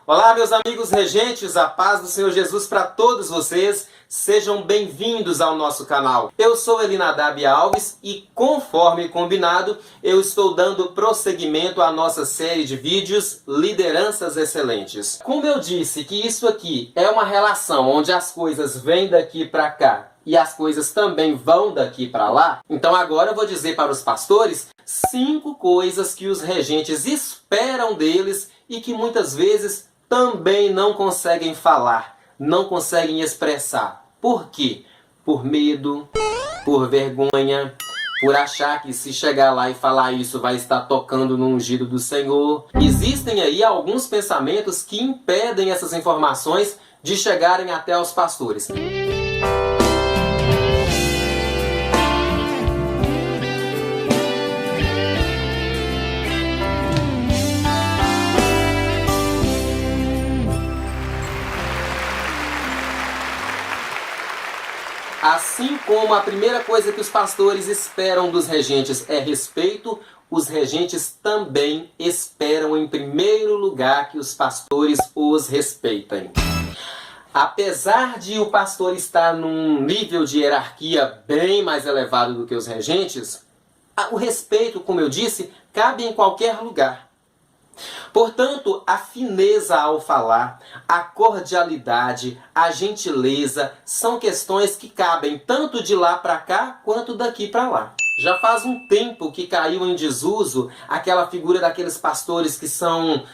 Olá, meus amigos regentes, a paz do Senhor Jesus para todos vocês. Sejam bem-vindos ao nosso canal. Eu sou Elinadab Alves e, conforme combinado, eu estou dando prosseguimento à nossa série de vídeos Lideranças Excelentes. Como eu disse que isso aqui é uma relação onde as coisas vêm daqui para cá e as coisas também vão daqui para lá, então agora eu vou dizer para os pastores 5 coisas que os regentes esperam deles e que muitas vezes também não conseguem falar, não conseguem expressar. Por quê? Por medo, por vergonha, por achar que se chegar lá e falar isso vai estar tocando no ungido do Senhor. Existem aí alguns pensamentos que impedem essas informações de chegarem até os pastores. Assim como a primeira coisa que os pastores esperam dos regentes é respeito, os regentes também esperam em primeiro lugar que os pastores os respeitem. Apesar de o pastor estar num nível de hierarquia bem mais elevado do que os regentes, o respeito, como eu disse, cabe em qualquer lugar. Portanto, a fineza ao falar, a cordialidade, a gentileza são questões que cabem tanto de lá para cá quanto daqui para lá. Já faz um tempo que caiu em desuso aquela figura daqueles pastores que são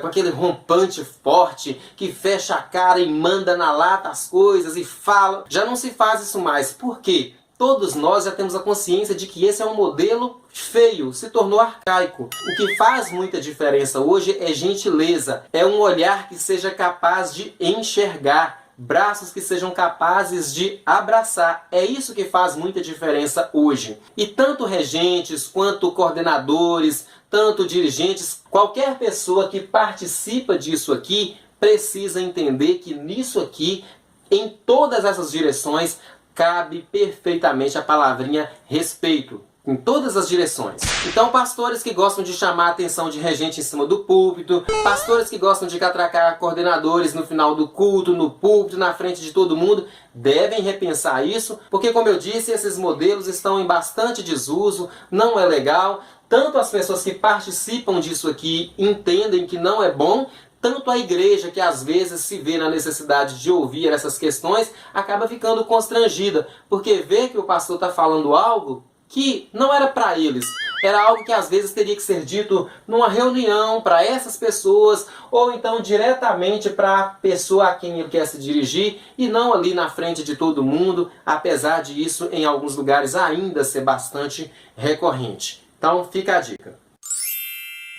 com aquele rompante forte, que fecha a cara e manda na lata as coisas e fala. Já não se faz isso mais. Por quê? Todos nós já temos a consciência de que esse é um modelo feio, se tornou arcaico. O que faz muita diferença hoje é gentileza, é um olhar que seja capaz de enxergar, braços que sejam capazes de abraçar. É isso que faz muita diferença hoje. E tanto regentes quanto coordenadores, tanto dirigentes, qualquer pessoa que participa disso aqui precisa entender que nisso aqui, em todas essas direções, cabe perfeitamente a palavrinha respeito, em todas as direções. Então, pastores que gostam de chamar a atenção de regente em cima do púlpito, pastores que gostam de catracar coordenadores no final do culto, no púlpito, na frente de todo mundo, devem repensar isso, porque, como eu disse, esses modelos estão em bastante desuso, não é legal. Tanto as pessoas que participam disso aqui entendem que não é bom, tanto a igreja, que às vezes se vê na necessidade de ouvir essas questões, acaba ficando constrangida, porque vê que o pastor está falando algo que não era para eles. Era algo que às vezes teria que ser dito numa reunião para essas pessoas, ou então diretamente para a pessoa a quem ele quer se dirigir, e não ali na frente de todo mundo, apesar de isso em alguns lugares ainda ser bastante recorrente. Então fica a dica.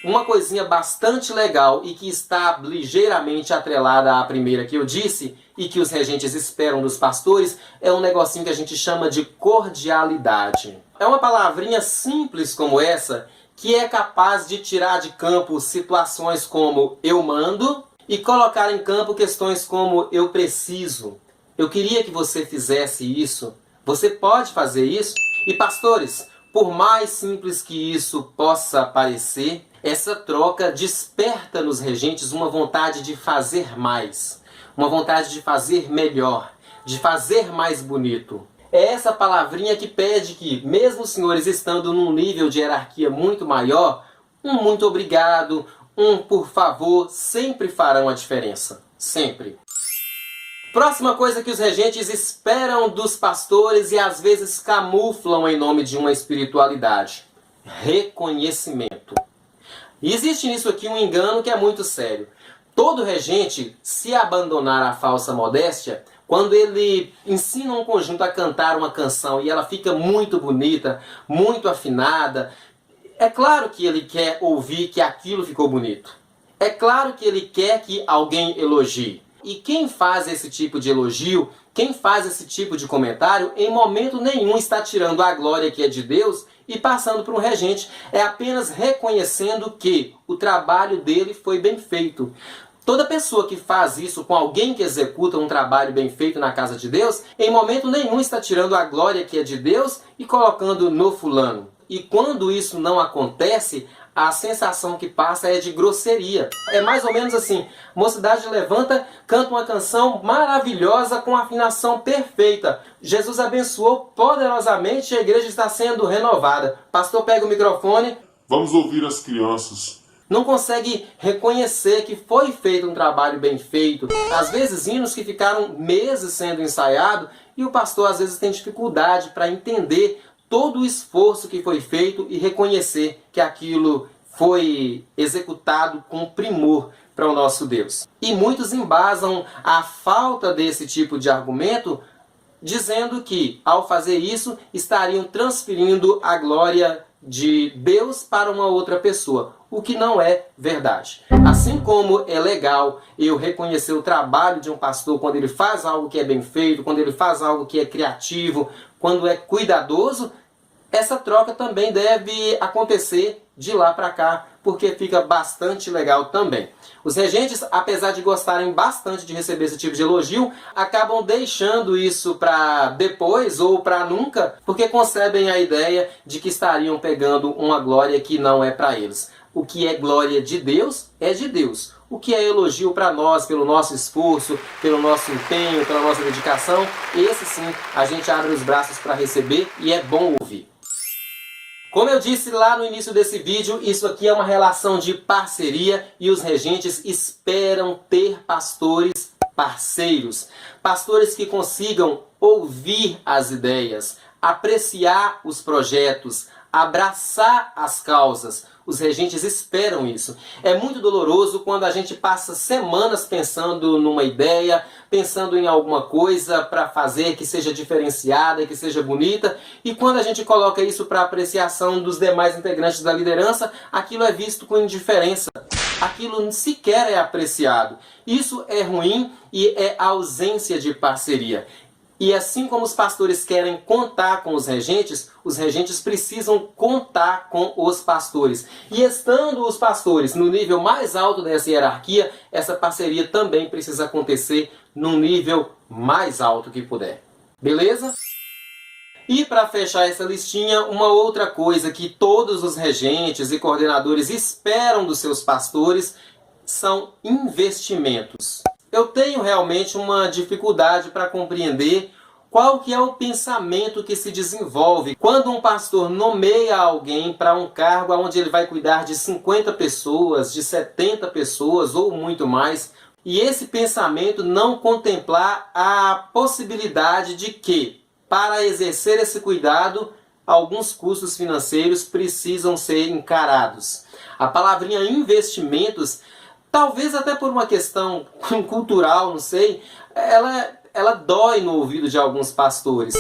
Uma coisinha bastante legal e que está ligeiramente atrelada à primeira que eu disse e que os regentes esperam dos pastores é um negocinho que a gente chama de cordialidade. É uma palavrinha simples como essa que é capaz de tirar de campo situações como eu mando e colocar em campo questões como eu preciso. Eu queria que você fizesse isso. Você pode fazer isso? E pastores, por mais simples que isso possa parecer, essa troca desperta nos regentes uma vontade de fazer mais, uma vontade de fazer melhor, de fazer mais bonito. É essa palavrinha que pede que, mesmo os senhores estando num nível de hierarquia muito maior, um muito obrigado, um por favor, sempre farão a diferença. Sempre. Próxima coisa que os regentes esperam dos pastores e às vezes camuflam em nome de uma espiritualidade: reconhecimento. E existe nisso aqui um engano que é muito sério. Todo regente, se abandonar a falsa modéstia, quando ele ensina um conjunto a cantar uma canção e ela fica muito bonita, muito afinada, é claro que ele quer ouvir que aquilo ficou bonito. É claro que ele quer que alguém elogie. E quem faz esse tipo de elogio, quem faz esse tipo de comentário, em momento nenhum está tirando a glória que é de Deus e passando para um regente. É apenas reconhecendo que o trabalho dele foi bem feito. Toda pessoa que faz isso com alguém que executa um trabalho bem feito na casa de Deus, em momento nenhum está tirando a glória que é de Deus e colocando no fulano. E quando isso não acontece, a sensação que passa é de grosseria. É mais ou menos assim: Mocidade levanta, canta uma canção maravilhosa com afinação perfeita. Jesus abençoou poderosamente e a igreja está sendo renovada. Pastor pega o microfone. Vamos ouvir as crianças. Não consegue reconhecer que foi feito um trabalho bem feito. Às vezes hinos que ficaram meses sendo ensaiados e o pastor às vezes tem dificuldade para entender todo o esforço que foi feito e reconhecer que aquilo foi executado com primor para o nosso Deus. E muitos embasam a falta desse tipo de argumento dizendo que, ao fazer isso, estariam transferindo a glória de Deus para uma outra pessoa, o que não é verdade. Assim como é legal eu reconhecer o trabalho de um pastor quando ele faz algo que é bem feito, quando ele faz algo que é criativo, quando é cuidadoso, essa troca também deve acontecer de lá para cá, porque fica bastante legal também. Os regentes, apesar de gostarem bastante de receber esse tipo de elogio, acabam deixando isso para depois ou para nunca, porque concebem a ideia de que estariam pegando uma glória que não é para eles. O que é glória de Deus é de Deus. O que é elogio para nós, pelo nosso esforço, pelo nosso empenho, pela nossa dedicação, esse sim a gente abre os braços para receber e é bom ouvir. Como eu disse lá no início desse vídeo, isso aqui é uma relação de parceria e os regentes esperam ter pastores parceiros. Pastores que consigam ouvir as ideias, apreciar os projetos, abraçar as causas. Os regentes esperam isso. É muito doloroso quando a gente passa semanas pensando numa ideia, pensando em alguma coisa para fazer que seja diferenciada, que seja bonita, e quando a gente coloca isso para apreciação dos demais integrantes da liderança, aquilo é visto com indiferença. Aquilo sequer é apreciado. Isso é ruim e é ausência de parceria. E assim como os pastores querem contar com os regentes precisam contar com os pastores. E estando os pastores no nível mais alto dessa hierarquia, essa parceria também precisa acontecer no nível mais alto que puder. Beleza? E para fechar essa listinha, uma outra coisa que todos os regentes e coordenadores esperam dos seus pastores são investimentos. Eu tenho realmente uma dificuldade para compreender qual que é o pensamento que se desenvolve quando um pastor nomeia alguém para um cargo onde ele vai cuidar de 50 pessoas, de 70 pessoas ou muito mais, e esse pensamento não contemplar a possibilidade de que, para exercer esse cuidado, alguns custos financeiros precisam ser encarados. A palavrinha investimentos, talvez até por uma questão cultural, não sei, ela dói no ouvido de alguns pastores.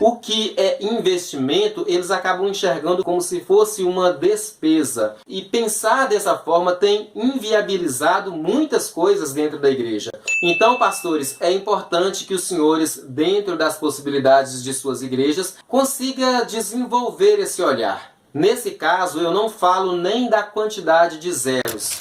O que é investimento, eles acabam enxergando como se fosse uma despesa. E pensar dessa forma tem inviabilizado muitas coisas dentro da igreja. Então, pastores, é importante que os senhores, dentro das possibilidades de suas igrejas, consigam desenvolver esse olhar. Nesse caso, eu não falo nem da quantidade de zeros.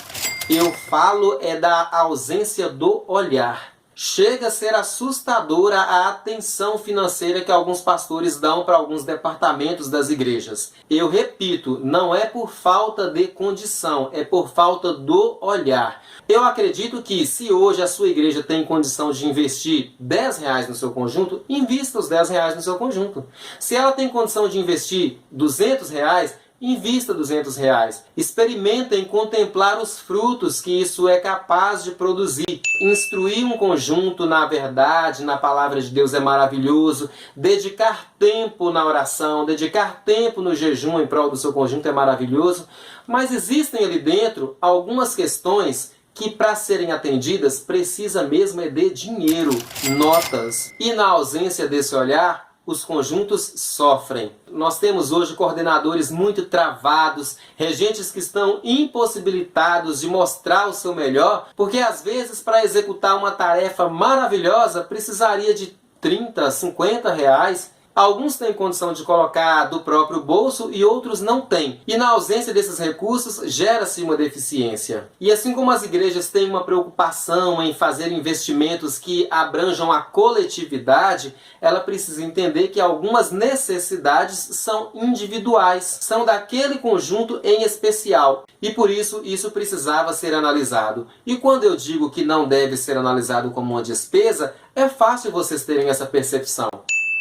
Eu falo da ausência do olhar. Chega a ser assustadora a atenção financeira que alguns pastores dão para alguns departamentos das igrejas. Eu repito, não é por falta de condição, é por falta do olhar. Eu acredito que se hoje a sua igreja tem condição de investir R$10 no seu conjunto, invista os R$10 no seu conjunto. Se ela tem condição de investir R$200, invista R$200. Experimentem contemplar os frutos que isso é capaz de produzir. Instruir um conjunto na verdade, na palavra de Deus é maravilhoso. Dedicar tempo na oração, dedicar tempo no jejum em prol do seu conjunto é maravilhoso. Mas existem ali dentro algumas questões que, para serem atendidas, precisa mesmo de dinheiro, notas. E na ausência desse olhar, os conjuntos sofrem. Nós temos hoje coordenadores muito travados, regentes que estão impossibilitados de mostrar o seu melhor, porque às vezes para executar uma tarefa maravilhosa precisaria de R$30, R$50, Alguns têm condição de colocar do próprio bolso e outros não têm. E na ausência desses recursos, gera-se uma deficiência. E assim como as igrejas têm uma preocupação em fazer investimentos que abranjam a coletividade, ela precisa entender que algumas necessidades são individuais, são daquele conjunto em especial. E por isso, isso precisava ser analisado. E quando eu digo que não deve ser analisado como uma despesa, é fácil vocês terem essa percepção.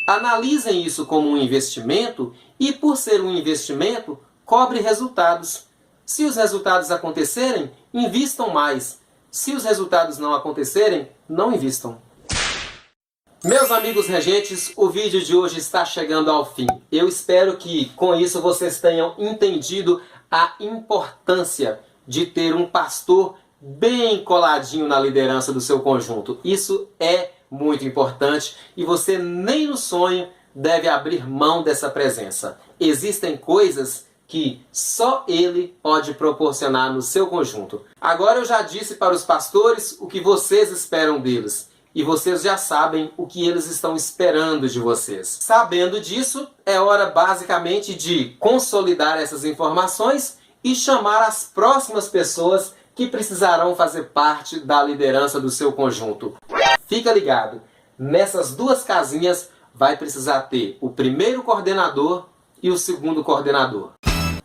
Analisem isso como um investimento e, por ser um investimento, cobre resultados. Se os resultados acontecerem, invistam mais. Se os resultados não acontecerem, não invistam. Meus amigos regentes, o vídeo de hoje está chegando ao fim. Eu espero que, com isso, vocês tenham entendido a importância de ter um pastor bem coladinho na liderança do seu conjunto. Isso é muito importante e você nem no sonho deve abrir mão dessa presença. Existem coisas que só ele pode proporcionar no seu conjunto. Agora eu já disse para os pastores o que vocês esperam deles. E vocês já sabem o que eles estão esperando de vocês. Sabendo disso, é hora basicamente de consolidar essas informações e chamar as próximas pessoas que precisarão fazer parte da liderança do seu conjunto. Fica ligado, nessas duas casinhas vai precisar ter o primeiro coordenador e o segundo coordenador.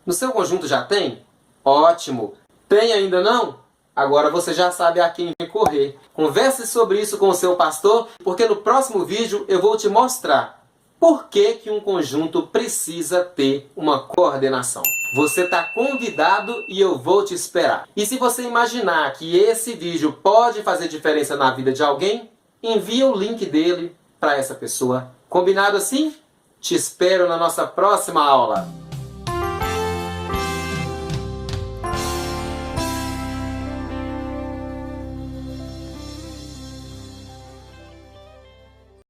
No seu conjunto já tem? Ótimo! Tem ainda não? Agora você já sabe a quem recorrer. Converse sobre isso com o seu pastor, porque no próximo vídeo eu vou te mostrar por que um conjunto precisa ter uma coordenação. Você está convidado e eu vou te esperar. E se você imaginar que esse vídeo pode fazer diferença na vida de alguém, envia o link dele para essa pessoa. Combinado assim? Te espero na nossa próxima aula.